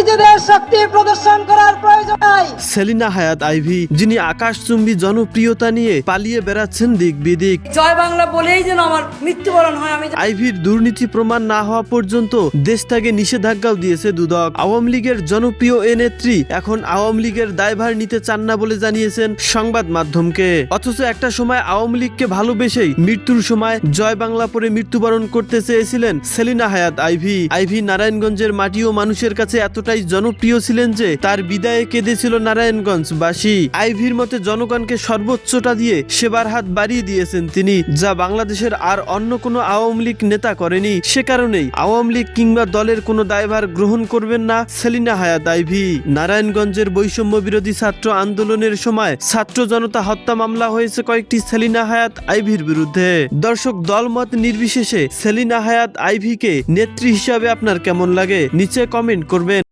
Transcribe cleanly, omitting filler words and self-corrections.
নিজেদের শক্তি প্রদর্শন করার প্রয়োজন নাই। সেলিনা হায়াৎ আইভী, যিনি আকাশচুম্বী জনপ্রিয়তা নিয়ে পালিয়ে বেড়াচ্ছেন দিক বিদিক। জয় বাংলা বলেই যেন আমার মৃত্যুবরণ হয়। আমি আইভীর দুর্নীতি প্রমাণ না হওয়া পর্যন্ত দেশ থেকে নিষেধাজ্ঞাও দিয়েছে দুদক। আওয়ামী লীগের জনপ্রিয় এ নেত্রী এখন আওয়ামী লীগের দায়ভার নিতে চান না বলে জানিয়েছেন সংবাদ মাধ্যমকে। অথচ একটা সময় আওয়ামী লীগকে ভালোবেসেই মৃত্যুর সময় জয় বাংলা পরে মৃত্যুবরণ করতে চেয়েছিলেন সেলিনা হায়াৎ আইভী। আইভী নারায়ণগঞ্জের মাটি ও মানুষের কাছে এতটাই জনপ্রিয় ছিলেন যে তার বিদায়ে কেঁদেছিল নারায়ণগঞ্জবাসী। আইভীর মতে জনগণকে সর্বোচ্চটা দিয়ে সেবার হাত বাড়িয়ে দিয়েছেন তিনি, যা বাংলাদেশের আর অন্য কোনো আওয়ামী লীগ নেতা করেনি। সে কারণেই আওয়ামী লীগ কিংবা দলের কোনো দায়ভার গ্রহণ করবেন না সেলিনা হায়াৎ আইভী। নারায়ণগঞ্জের বৈষম্য বিরোধী ছাত্র আন্দোলনের সময় ছাত্র জনতা হত্যা মামলা হয়েছে কয়েকটি সেলিনা হায়াৎ আইভীর বিরুদ্ধে। দর্শক, দলমত নির্বিশেষে সেলিনা হায়াৎ আইভীকে নেত্রী হিসাবে আপনার কেমন লাগে নিচে কমেন্ট করবেন।